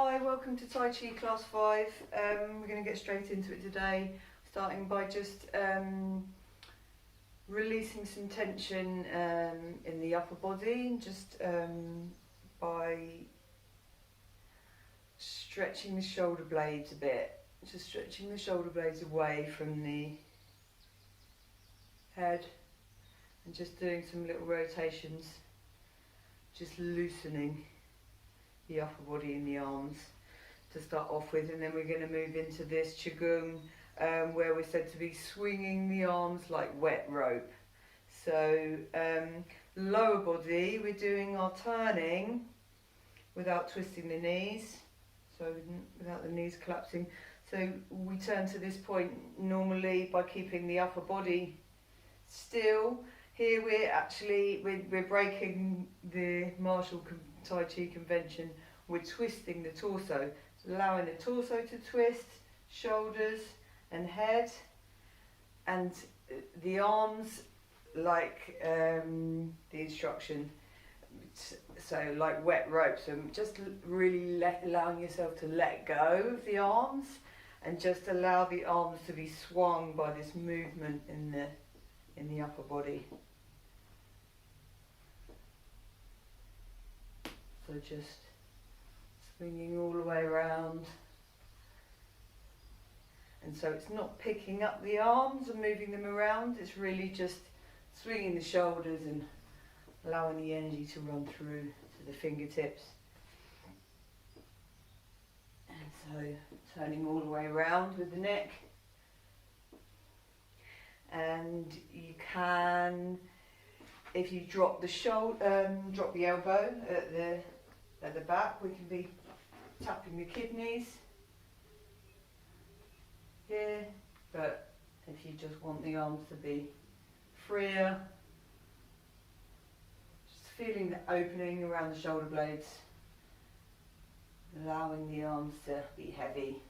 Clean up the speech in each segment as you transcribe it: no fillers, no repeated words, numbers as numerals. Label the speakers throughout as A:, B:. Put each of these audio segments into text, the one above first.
A: Hi, welcome to Tai Chi Class 5. We're going to get straight into it today, starting by just releasing some tension in the upper body, just by stretching the shoulder blades a bit, just stretching the shoulder blades away from the head and just doing some little rotations, just loosening the upper body and the arms to start off with, and then we're going to move into this qigong where we're said to be swinging the arms like wet rope. So lower body, we're doing our turning without twisting the knees, so without the knees collapsing. So we turn to this point normally by keeping the upper body still. Here we're breaking the martial Tai Chi convention. We're twisting the torso, allowing the torso to twist, shoulders and head, and the arms like the instruction, so like wet rope. So just really allowing yourself to let go of the arms and just allow the arms to be swung by this movement in the upper body. So just swinging all the way around. And so it's not picking up the arms and moving them around, it's really just swinging the shoulders and allowing the energy to run through to the fingertips. And so turning all the way around with the neck. And you can, if you drop the drop the elbow at the back, we can be tapping the kidneys here, but if you just want the arms to be freer, just feeling the opening around the shoulder blades, allowing the arms to be heavy.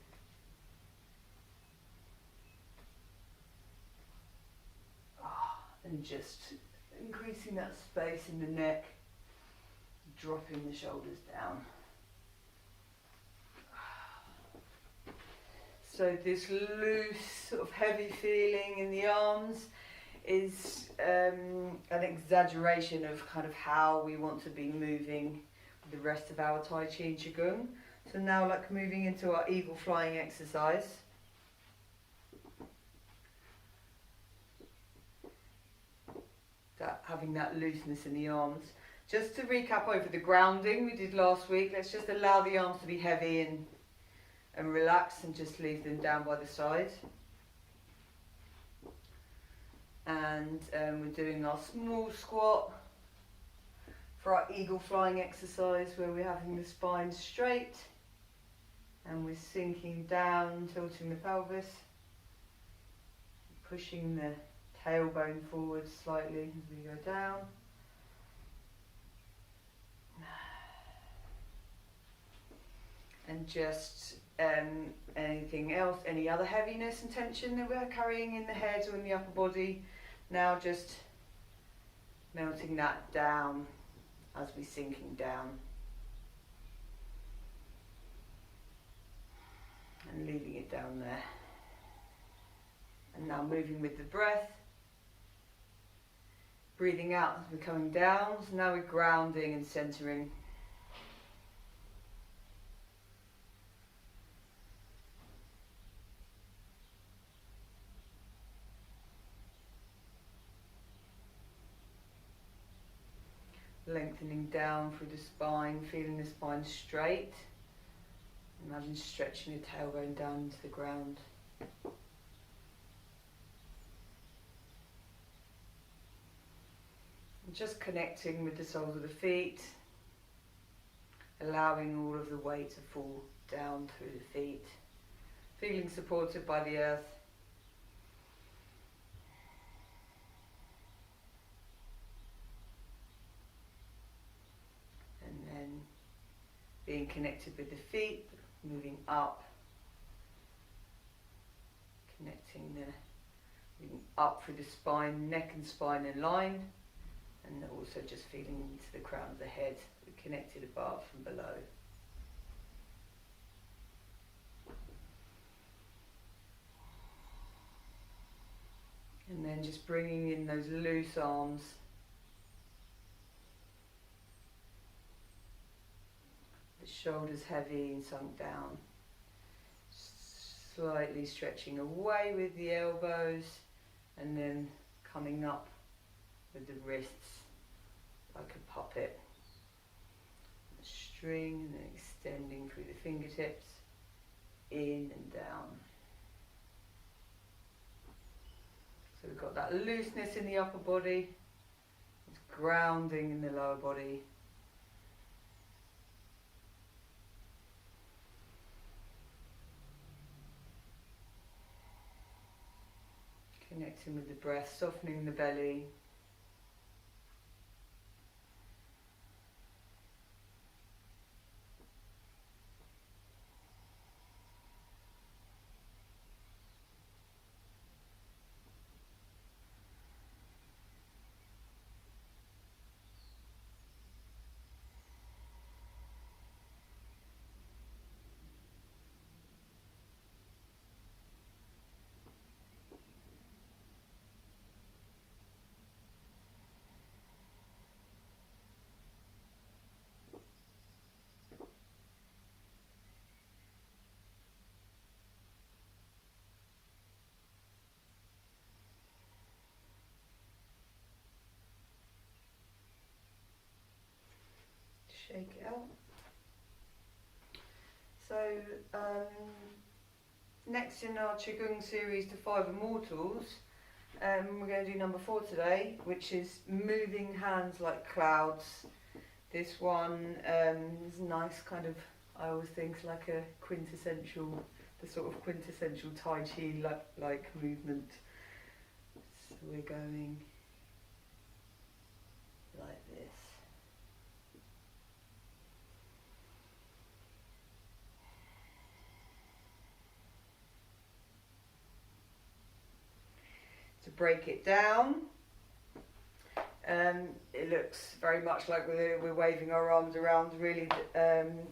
A: And just increasing that space in the neck, dropping the shoulders down. So this loose, sort of heavy feeling in the arms is an exaggeration of kind of how we want to be moving the rest of our Tai Chi and qigong. So now, like, moving into our eagle flying exercise. Having that looseness in the arms. Just to recap over the grounding we did last week, let's just allow the arms to be heavy and relax, and just leave them down by the side. And we're doing our small squat for our eagle flying exercise, where we're having the spine straight and we're sinking down, tilting the pelvis, pushing the tailbone forward slightly as we go down. And just anything else, any other heaviness and tension that we're carrying in the head or in the upper body, now just melting that down as we're sinking down. And leaving it down there. And now moving with the breath. Breathing out as we're coming down. So now we're grounding and centering. Lengthening down through the spine, feeling the spine straight. Imagine stretching your tailbone down into the ground. Just connecting with the soles of the feet, allowing all of the weight to fall down through the feet, feeling supported by the earth. And then being connected with the feet, moving up, moving up through the spine, neck and spine in line. And also just feeling into the crown of the head, connected above and below. then just bringing in those loose arms. The shoulders heavy and sunk down. Slightly stretching away with the elbows and then coming up with the wrists like a puppet. A string and then extending through the fingertips, in and down. So we've got that looseness in the upper body, it's grounding in the lower body. Connecting with the breath, softening the belly. Shake it out. So next in our qigong series, the 5 Immortals, we're going to do number 4 today, which is moving hands like clouds. This one is nice, kind of, I always think like a quintessential, the sort of quintessential Tai Chi like movement. So we're going like this. To break it down, it looks very much like we're waving our arms around. Really,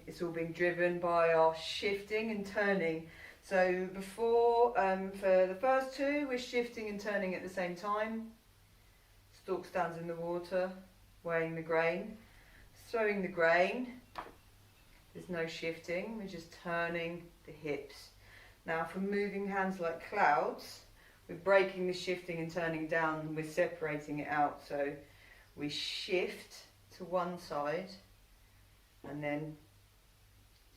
A: it's all being driven by our shifting and turning. So before, for the first 2, we're shifting and turning at the same time. Stork stands in the water, weighing the grain. Throwing the grain, there's no shifting, we're just turning the hips. Now for moving hands like clouds, we're breaking the shifting and turning down and we're separating it out. So we shift to one side and then,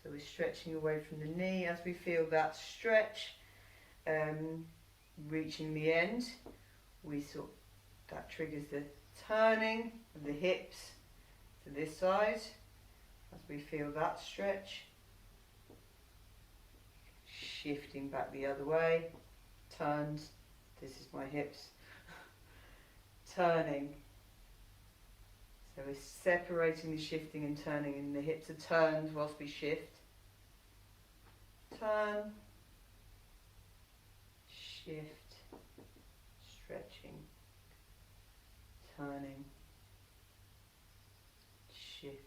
A: so we're stretching away from the knee. As we feel that stretch, reaching the end, that triggers the turning of the hips to this side. As we feel that stretch, shifting back the other way, turns. This is my hips. Turning. So we're separating the shifting and turning, and the hips are turned whilst we shift. Turn. Shift. Stretching. Turning. Shift.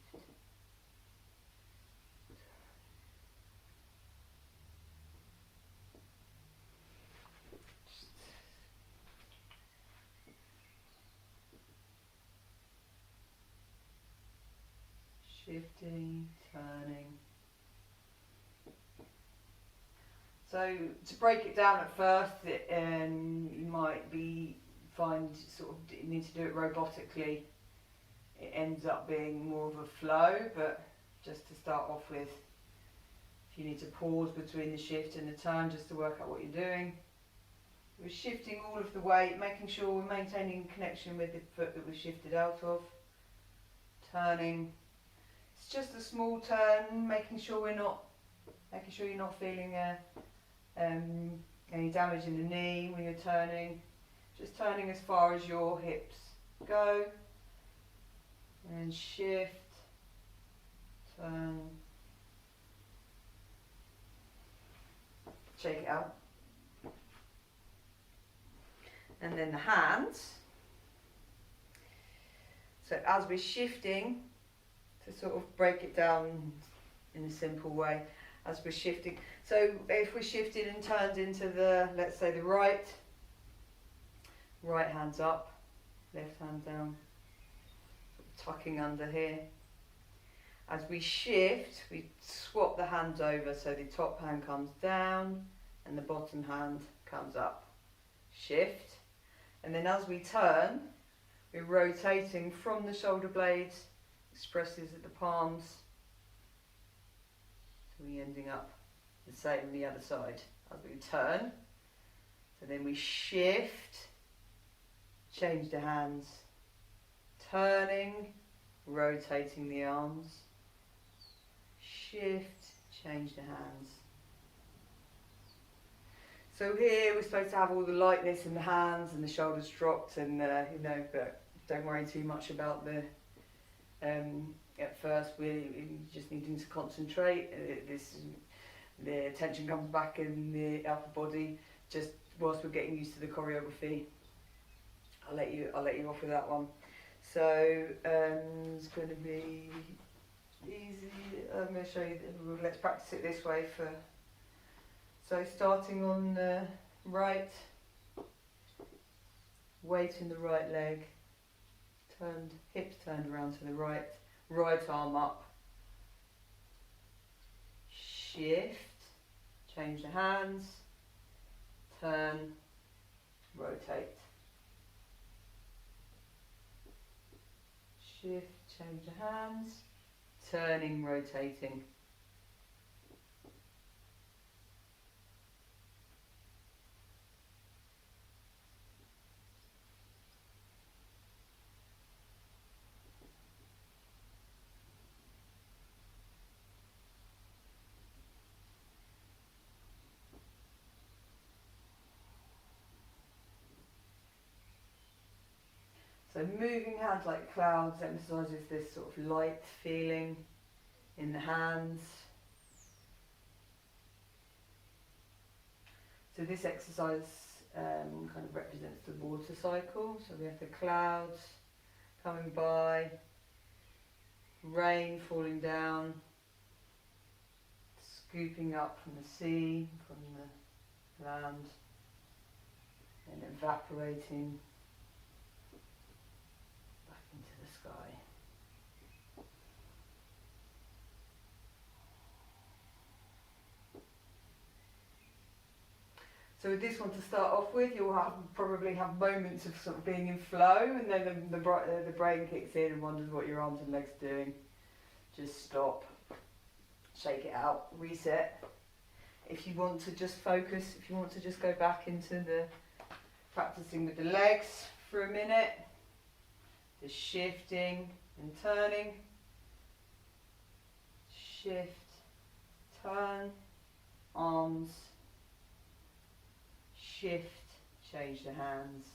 A: Shifting, turning. So to break it down at first, you might find sort of you need to do it robotically. It ends up being more of a flow, but just to start off with, if you need to pause between the shift and the turn just to work out what you're doing. We're shifting all of the weight, making sure we're maintaining connection with the foot that we've shifted out of. Turning. It's just a small turn, making sure you're not feeling any damage in the knee when you're turning. Just turning as far as your hips go, and shift, turn, shake it out, and then the hands. So as we're shifting, to sort of break it down in a simple way, as we're shifting. So if we're shifted and turned into the, let's say the right, Right hand's up, left hand down, tucking under here. As we shift, we swap the hands over, so the top hand comes down and the bottom hand comes up. Shift, and then as we turn, we're rotating from the shoulder blades, expresses at the palms, so we're ending up the same on the other side. As we turn, so then we shift, change the hands, turning, rotating the arms, shift, change the hands. So here we're supposed to have all the lightness in the hands and the shoulders dropped, and but don't worry too much about the at first. We're just needing to concentrate. The tension comes back in the upper body just whilst we're getting used to the choreography. I'll let you off with that one. So it's going to be easy. I'm going to show you. Let's practice it this way for. So starting on the right, weight in the right leg, hips turned around to the right, right arm up, shift, change the hands, turn, rotate. Shift, change the hands, turning, rotating. So moving hands like clouds emphasises this sort of light feeling in the hands. So this exercise kind of represents the water cycle. So we have the clouds coming by, rain falling down, scooping up from the sea, from the land, and evaporating into the sky. So with this one to start off with, you'll probably have moments of sort of being in flow, and then the brain kicks in and wonders what your arms and legs are doing. Just stop, shake it out, reset. If you want to just focus, if you want to just go back into the practicing with the legs for a minute, just shifting and turning, shift, turn, arms, shift, change the hands,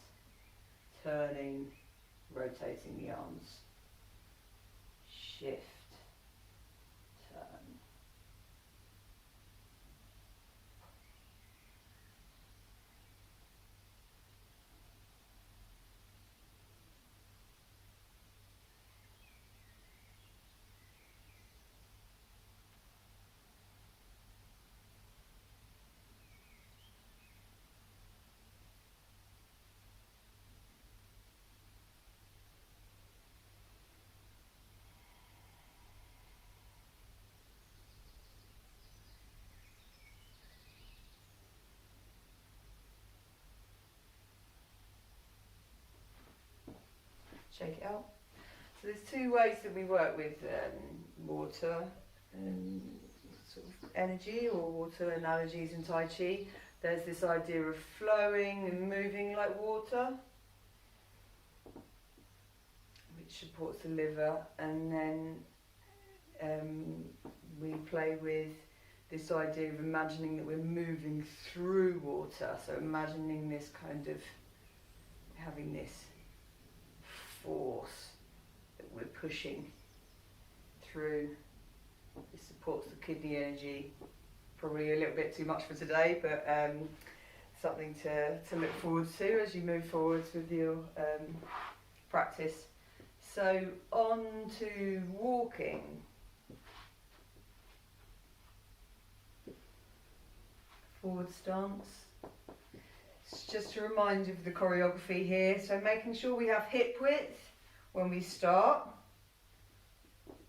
A: turning, rotating the arms, shift, turn. Shake it out. So there's two ways that we work with water and sort of energy, or water analogies in Tai Chi. There's this idea of flowing and moving like water, which supports the liver, and then we play with this idea of imagining that we're moving through water. So imagining this kind of having this force that we're pushing through. This supports the kidney energy. Probably a little bit too much for today, but something to look forward to as you move forwards with your practice. So on to walking. Forward stance. just to remind you of the choreography here. So making sure we have hip width when we start,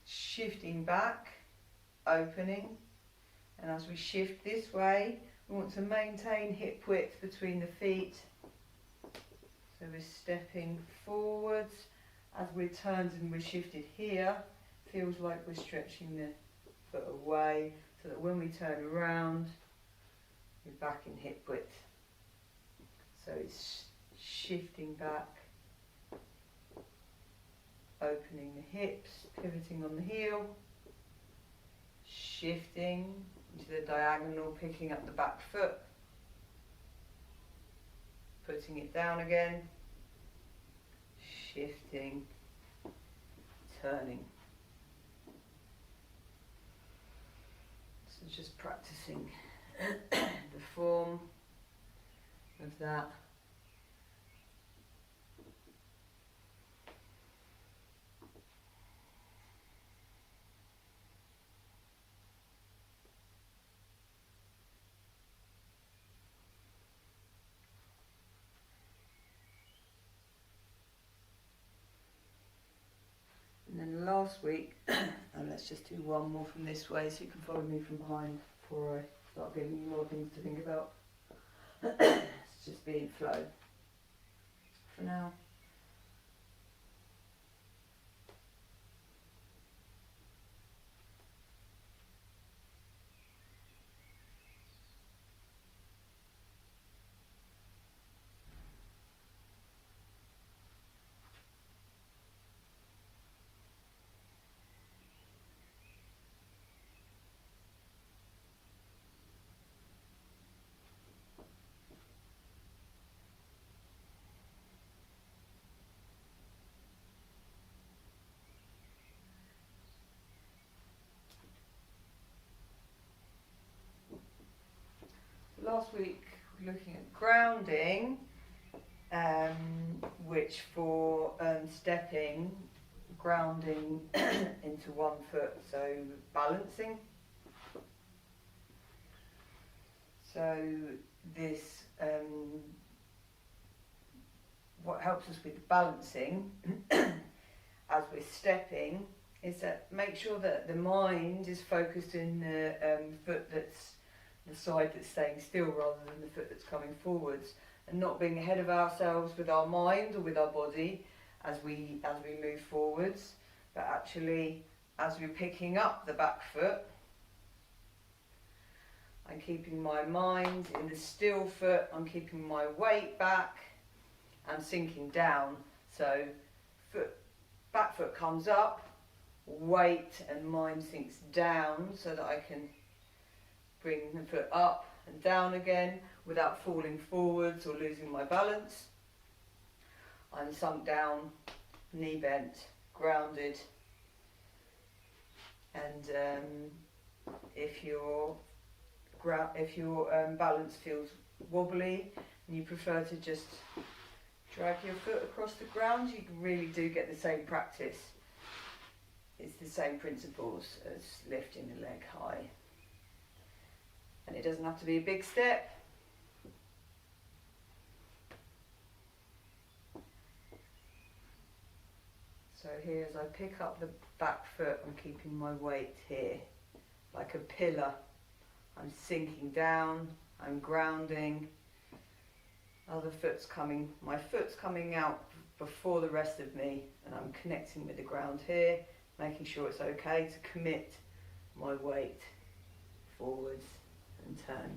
A: shifting back, opening, and as we shift this way, we want to maintain hip width between the feet. So we're stepping forwards. As we're turned and we're shifted here, feels like we're stretching the foot away, so that when we turn around, we're back in hip width. So it's shifting back, opening the hips, pivoting on the heel, shifting into the diagonal, picking up the back foot, putting it down again, shifting, turning. So just practicing the form of that. And then last week, and let's just do one more from this way so you can follow me from behind before I start giving you more things to think about. Let's just be in flow for now. Last week we were looking at grounding, which for stepping, grounding into one foot, so balancing. So this, what helps us with balancing as we're stepping is that make sure that the mind is focused in the foot that's the side that's staying still rather than the foot that's coming forwards, and not being ahead of ourselves with our mind or with our body as we move forwards, but actually as we're picking up the back foot, I'm keeping my mind in the still foot, I'm keeping my weight back and sinking down. So back foot comes up, weight and mind sinks down so that I can bring the foot up and down again without falling forwards or losing my balance. I'm sunk down, knee bent, grounded, and if your balance feels wobbly and you prefer to just drag your foot across the ground, you really do get the same practice. It's the same principles as lifting the leg high. And it doesn't have to be a big step. So here as I pick up the back foot, I'm keeping my weight here, like a pillar. I'm sinking down, I'm grounding. Other foot's coming, my foot's coming out before the rest of me, and I'm connecting with the ground here, making sure it's okay to commit my weight forwards and turn.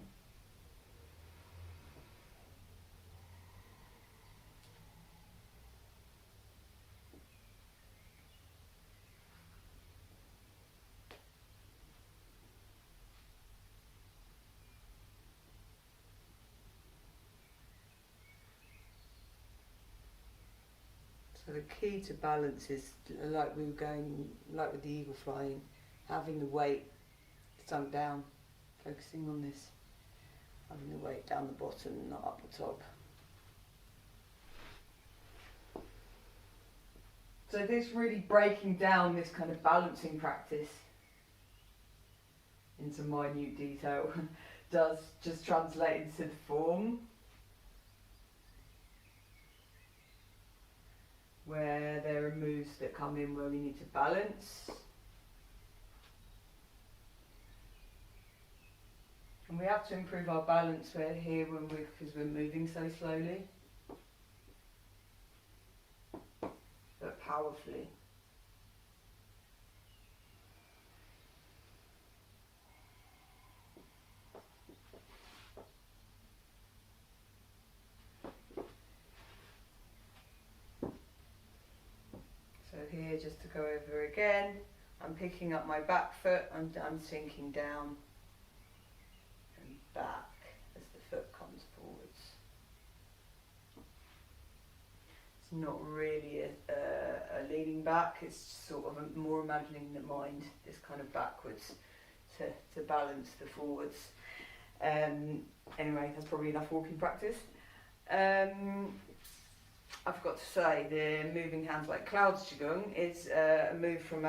A: So the key to balance is, like we were going, like with the eagle flying, having the weight sunk down, focusing on this, having the weight down the bottom, not up the top. So this really breaking down this kind of balancing practice into minute detail does just translate into the form. where there are moves that come in where we need to balance. And we have to improve our balance here because we're moving so slowly, but powerfully. So here, just to go over again, I'm picking up my back foot and I'm sinking down and back as the foot comes forwards. It's not really a leaning back, it's sort of more imagining the mind is kind of backwards to balance the forwards. Anyway, that's probably enough walking practice. I forgot to say, the moving hands like clouds qigong is a move from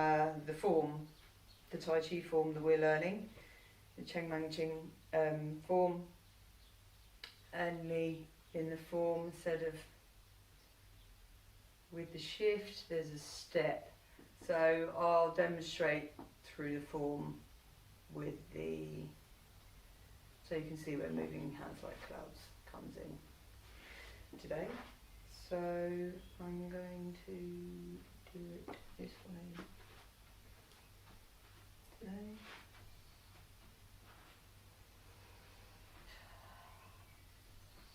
A: the form, the Tai Chi form that we're learning, the Cheng Man Ching form. Only in the form, instead of with the shift, there's a step. So I'll demonstrate through the form with so you can see where moving hands like clouds comes in today. So I'm going to do it this way today.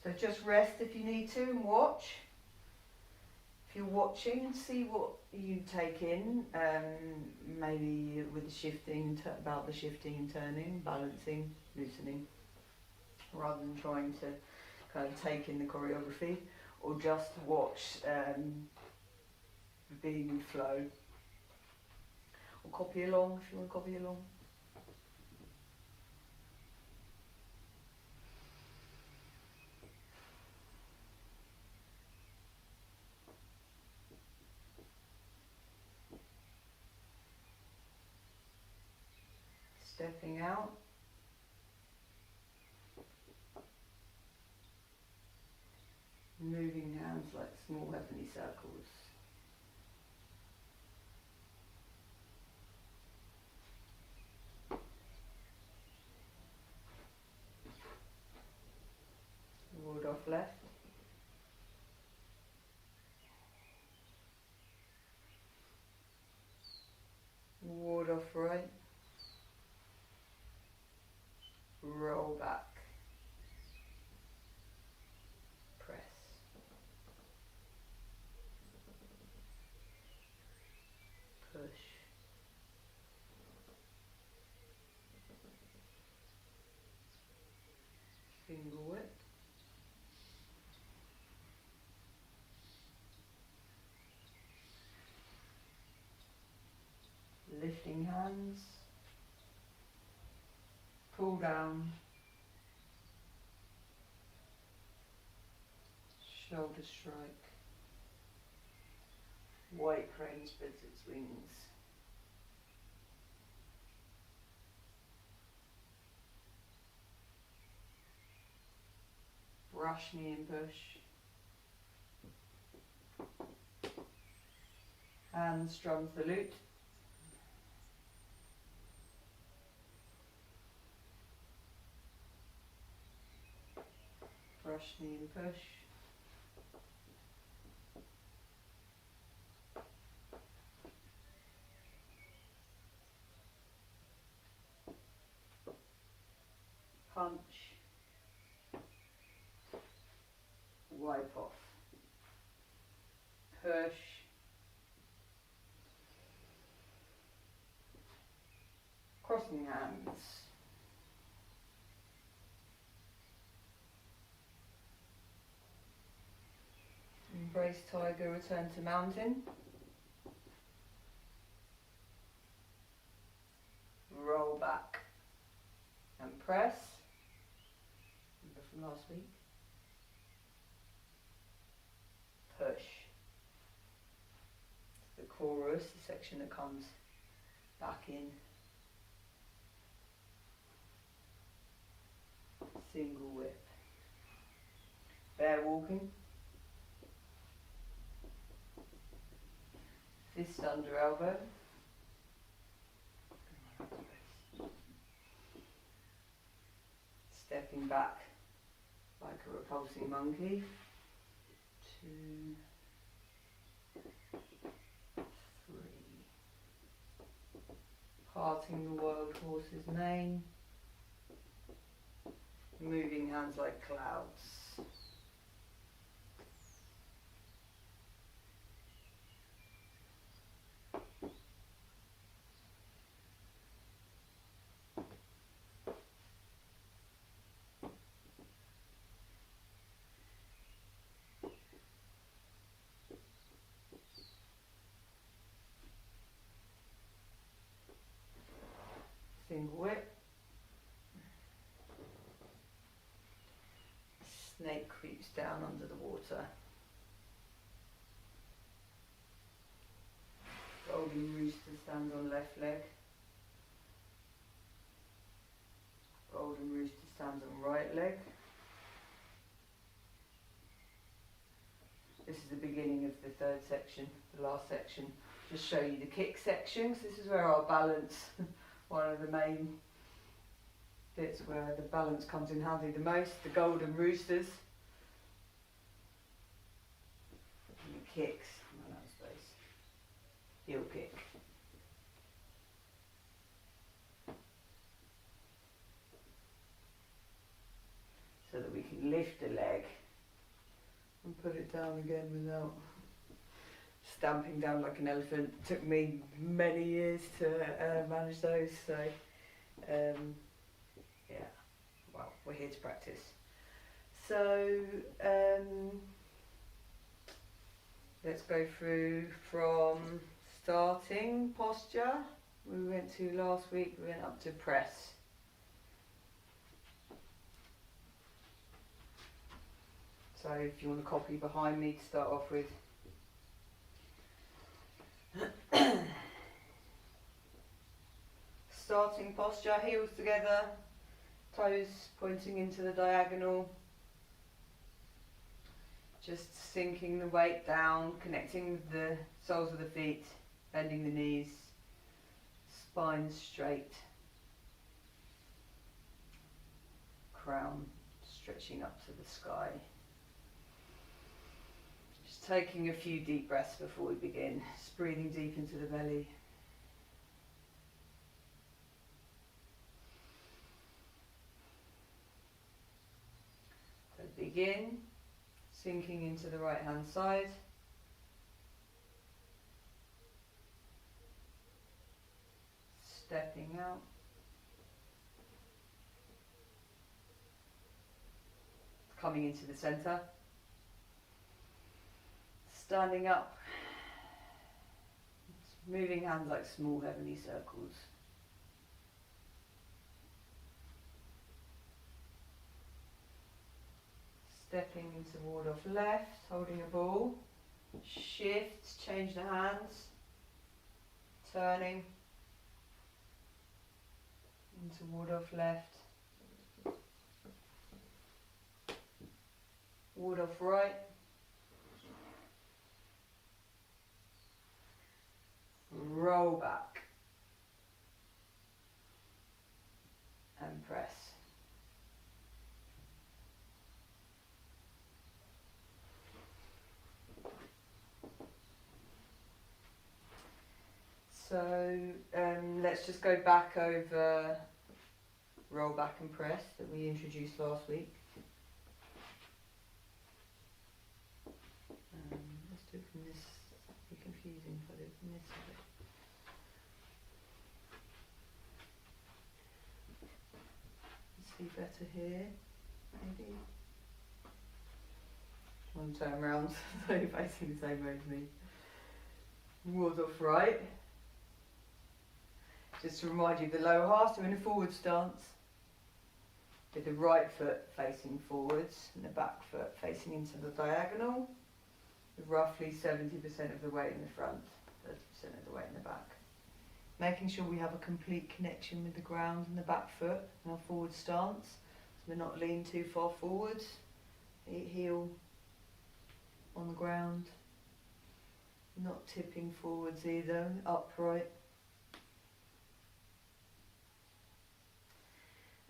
A: So just rest if you need to and watch. If you're watching, see what you take in, maybe with the shifting, about the shifting and turning, balancing, loosening, rather than trying to kind of take in the choreography. Or just watch being in flow. Or copy along if you want to copy along. Stepping out. Moving hands like small heavenly circles. Ward off left. Ward off right. Roll back. Press. Push. Single whip. Lifting hands. Pull down. Shoulder strike. White crane spreads its wings. Brush knee and push. Hands strums the lute. Brush knee and push. Punch. Wipe off. Push. Crossing hands. Embrace tiger, return to mountain. Roll back and press. Remember from last week. Push. The chorus, the section that comes back in. Single whip. Bear walking. under elbow. Stepping back like a repulsing monkey. 2, 3. Parting the wild horse's mane. Moving hands like clouds. Single whip. Snake creeps down under the water. Golden rooster stands on left leg. Golden rooster stands on right leg. This is the beginning of the third section, the last section. Just show you the kick section, 'cause this is where our balance, one of the main bits where the balance comes in handy the most, the golden roosters. And the kicks, heel kick. So that we can lift the leg and put it down again without stamping down like an elephant. It took me many years to manage those, so yeah, well, we're here to practice. So let's go through from starting posture. We went to last week, we went up to press. So if you want to copy behind me to start off with. Starting posture, heels together, toes pointing into the diagonal. Just sinking the weight down, connecting with the soles of the feet, bending the knees, spine straight. Crown stretching up to the sky. Just taking a few deep breaths before we begin. Just breathing deep into the belly. So begin, sinking into the right hand side. Stepping out. Coming into the center. Standing up. Moving hands like small heavenly circles. Stepping into ward off left, holding a ball. Shift, change the hands. Turning. Into ward off left. Ward off right. Roll back. And press. So let's just go back over roll back and press that we introduced last week. Let's do it from this. It'll be confusing if I do it from this side. See better here, maybe. One turn round, so you're facing the same way as me. Ward off right. Just to remind you, the lower half, so in a forward stance, with the right foot facing forwards and the back foot facing into the diagonal, with roughly 70% of the weight in the front, 30% of the weight in the back. Making sure we have a complete connection with the ground and the back foot in our forward stance, so we're not leaning too far forwards, heel on the ground, Not tipping forwards either, upright.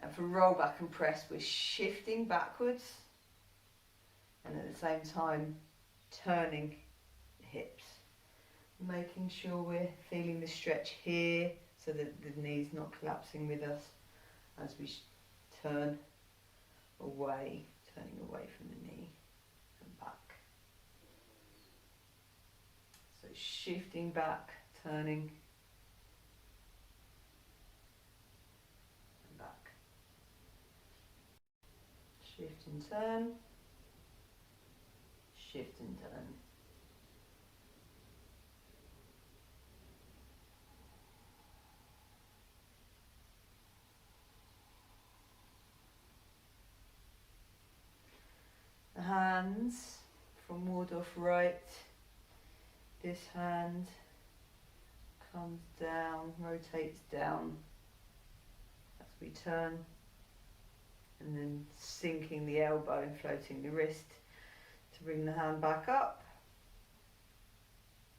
A: And for roll back and press, we're shifting backwards and at the same time turning the hips. Making sure we're feeling the stretch here so that the knee's not collapsing with us as we turn away, turning away from the knee and back. So shifting back, turning and back. Shift and turn, shift and turn. The hands from Waldorf right, this hand comes down, rotates down as we turn, and then sinking the elbow and floating the wrist to bring the hand back up,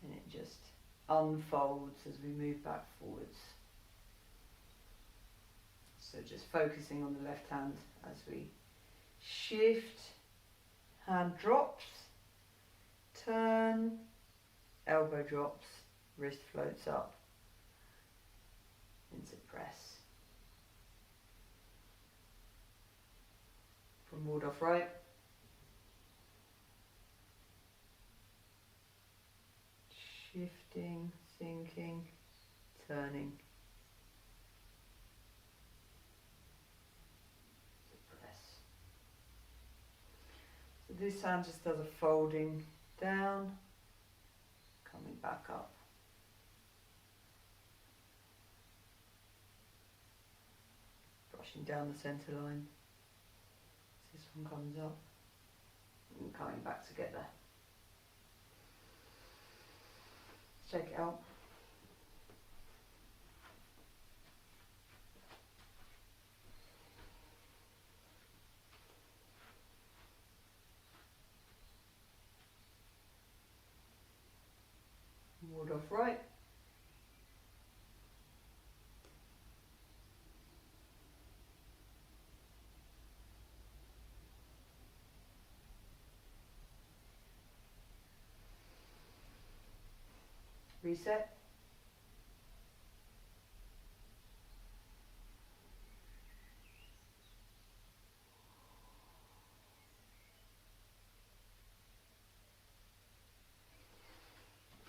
A: and it just unfolds as we move back forwards. So just focusing on the left hand as we shift, hand drops, turn, elbow drops, wrist floats up into press. From Waldorf right. Shifting, sinking, turning. To press. So this hand just does a folding down, coming back up. Brushing down the centre line. This one comes up and coming back together. Check it out. Waldorf right. Reset.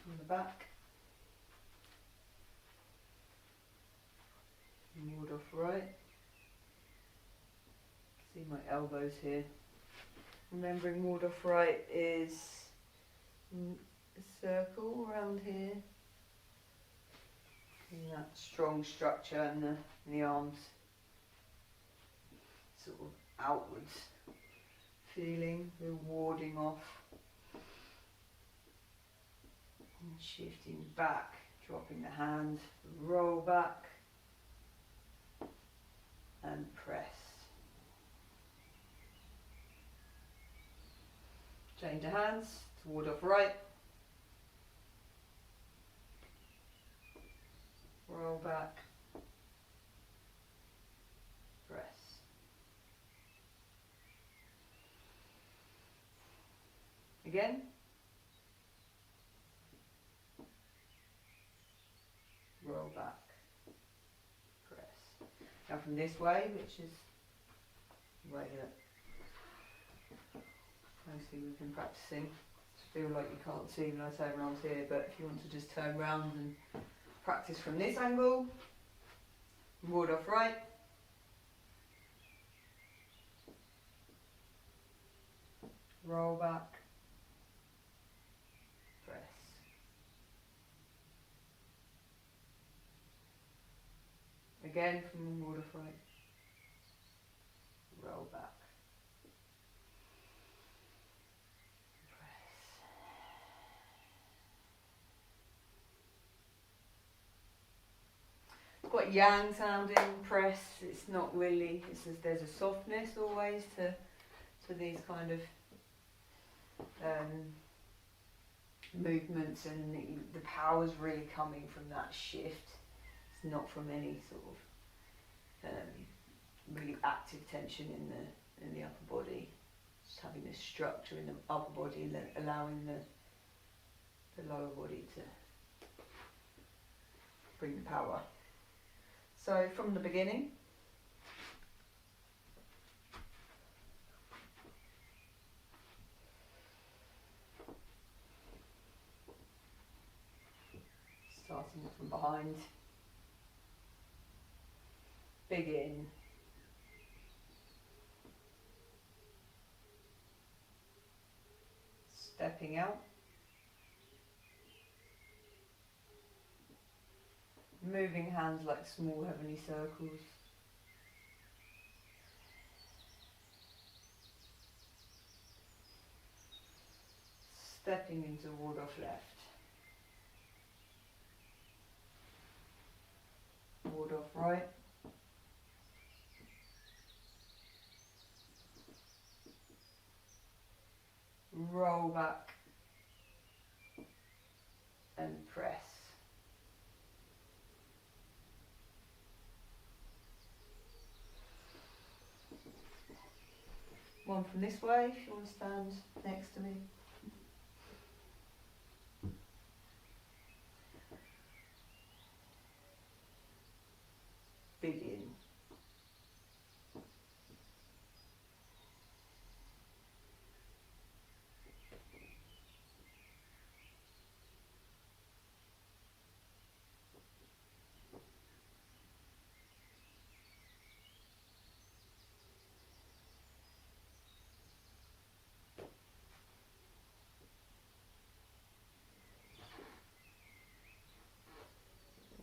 A: From the back. Waldorf right. See my elbows here. Remembering Waldorf right is a circle around here. And that strong structure in the arms, sort of outwards feeling, we're warding off. And shifting back, dropping the hand, roll back and press. Change the hands to Waldorf right. Roll back, press. Again. Roll back, press. Now from this way, which is the way that mostly we've been practicing. I feel like you can't see when I turn around here, but if you want to just turn around and practice from this angle, Waldorf right. Roll back, press. Again from Waldorf right. Roll back. Quite yang sounding press. It's not really. There's a softness always to these kind of movements, and the power's really coming from that shift. It's not from any sort of really active tension in the upper body. Just having this structure in the upper body and then allowing the lower body to bring the power. So from the beginning, starting from behind, big in, stepping out, moving hands like small heavenly circles, stepping into ward off left, ward off right, roll back and press. One from this way if you want to stand next to me. Big in.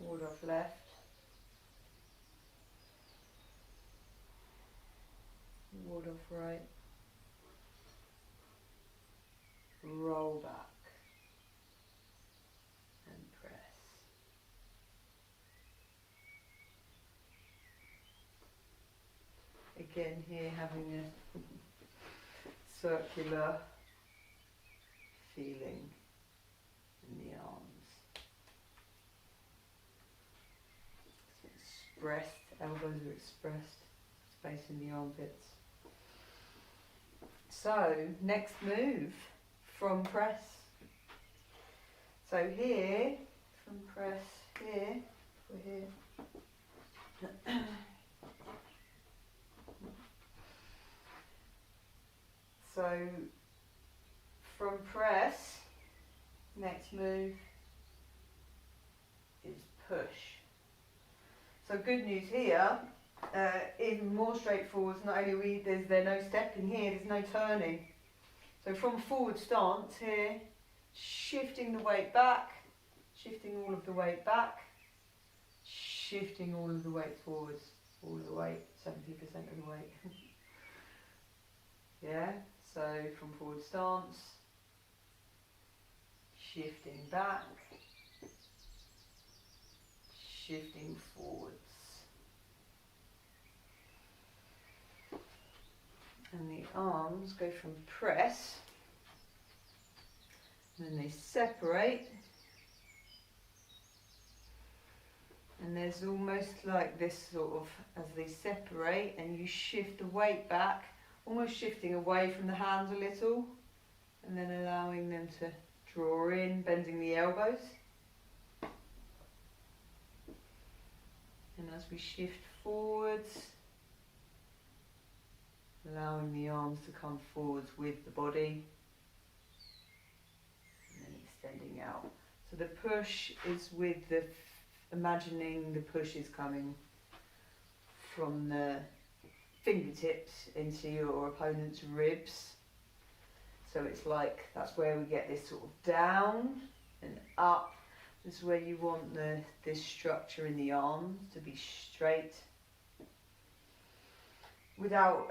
A: Ward off left. Ward off right. Roll back and press. Again here having a circular feeling in the arms. Expressed, elbows are expressed, space in the armpits. So, next move from press. So here, from press here, we're here. So, from press, next move is push. So good news here, even more straightforward, not only there's no stepping here, there's no turning. So from forward stance here, shifting the weight back, shifting all of the weight back, shifting all of the weight forwards, all of the weight, 70% of the weight. Yeah, so from forward stance, shifting back, shifting forwards. And the arms go from press, and then they separate, and there's almost like this sort of, as they separate and you shift the weight back, almost shifting away from the hands a little, and then allowing them to draw in, bending the elbows. And as we shift forwards, allowing the arms to come forwards with the body, and then extending out. So the push is with the, imagining the push is coming from the fingertips into your opponent's ribs. So it's like, that's where we get this sort of down and up. This is where you want this structure in the arms to be straight. Without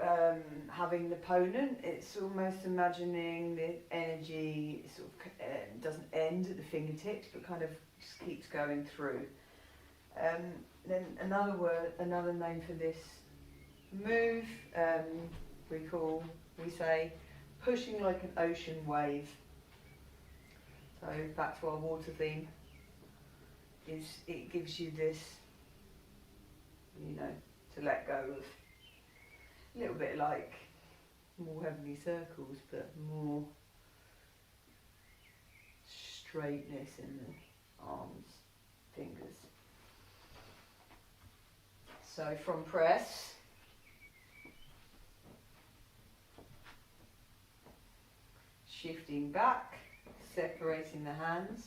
A: having the opponent, it's almost imagining the energy sort of doesn't end at the fingertips, but kind of just keeps going through. Then another name for this move, we say pushing like an ocean wave. So back to our water theme, is it gives you this, you know, to let go of, a little bit like more heavenly circles, but more straightness in the arms, fingers. So from press, shifting back, separating the hands,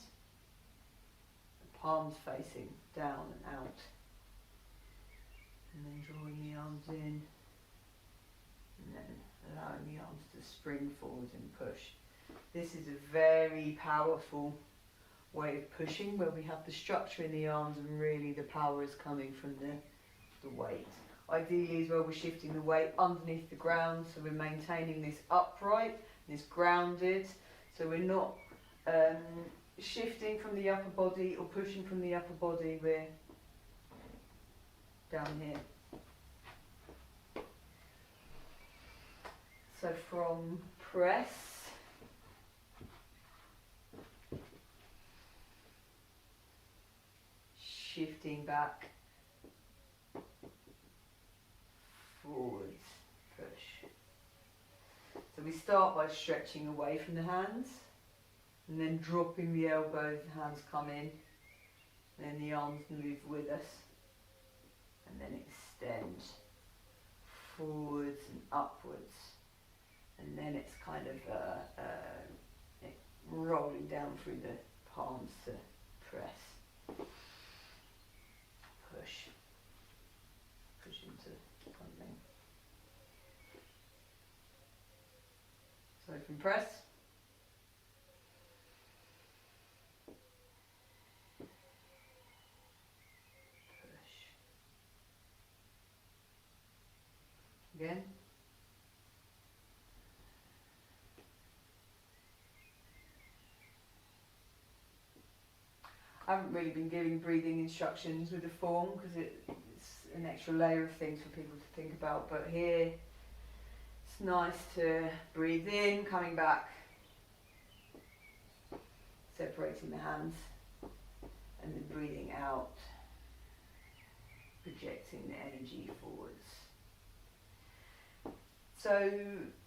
A: the palms facing down and out, and then drawing the arms in, and then allowing the arms to spring forward and push. This is a very powerful way of pushing, where we have the structure in the arms and really the power is coming from the weight. Ideally as well, we're shifting the weight underneath the ground, so we're maintaining this upright, this grounded, so we're not shifting from the upper body or pushing from the upper body, we're down here. So from press, shifting back, forwards, push. So we start by stretching away from the hands, and then dropping the elbows, the hands come in, and then the arms move with us, and then extend forwards and upwards, and then it's kind of rolling down through the palms to press, push into something. So from press, push, again, I haven't really been giving breathing instructions with the form because it's an extra layer of things for people to think about, but here it's nice to breathe in, coming back, separating the hands, and then breathing out, projecting the energy forwards. So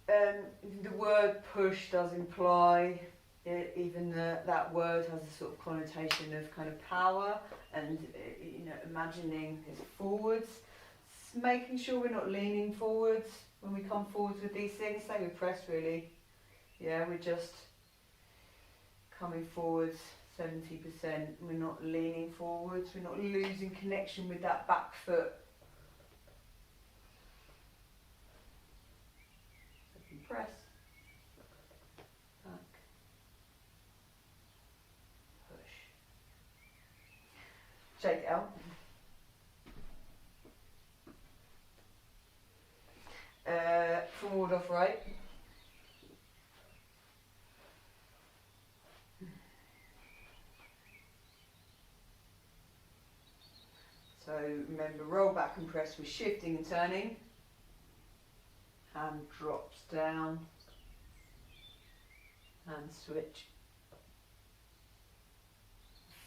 A: the word push does imply, even that word has a sort of connotation of kind of power and imagining this forwards, making sure we're not leaning forwards when we come forwards with these things. Same with press really, yeah, we're just coming forwards 70%, we're not leaning forwards, we're not losing connection with that back foot. So if you press, back, push. Shake it out. Forward off right. So remember, roll back and press with shifting and turning. Hand drops down. Hand switch.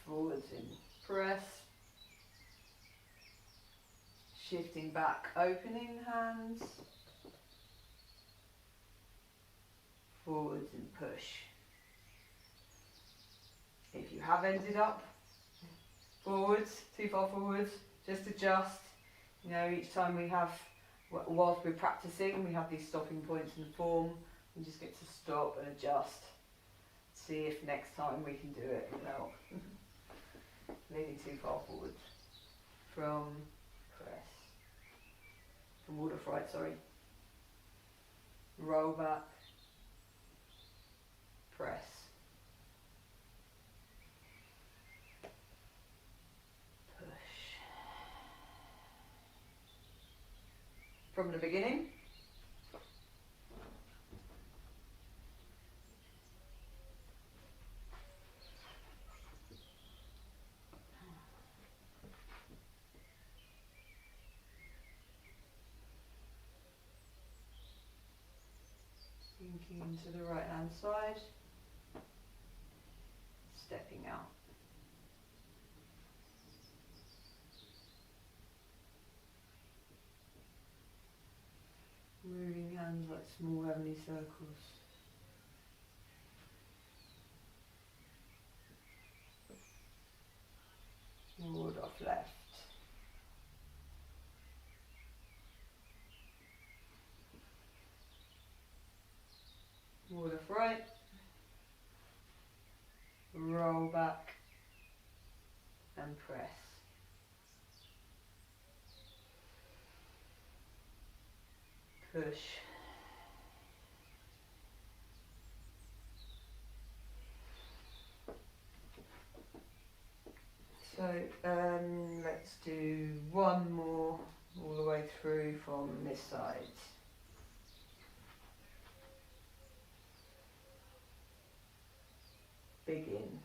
A: Forwards in press. Shifting back, opening hands. Forwards and push. If you have ended up forwards, too far forwards, just adjust. Each time we have, whilst we're practicing, we have these stopping points in the form. We just get to stop and adjust. See if next time we can do it without leaning too far forwards. From press, from water right, sorry. Roll back, press. From the beginning. Sinking into the right hand side. stepping out. Moving hands like small heavenly circles. Ward off left. Ward off right. Roll back and press. Push. So let's do one more all the way through from this side. Begin.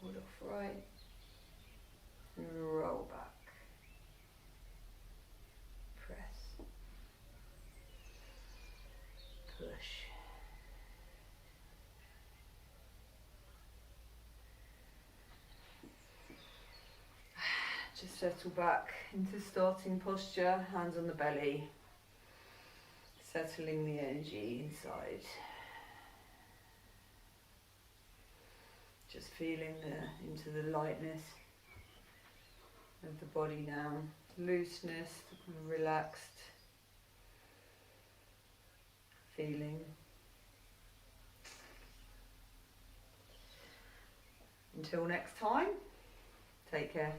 A: Hold off right, roll back, press, push. Just settle back into starting posture, hands on the belly, settling the energy inside. Just feeling into the lightness of the body now, looseness, relaxed feeling. Until next time, take care.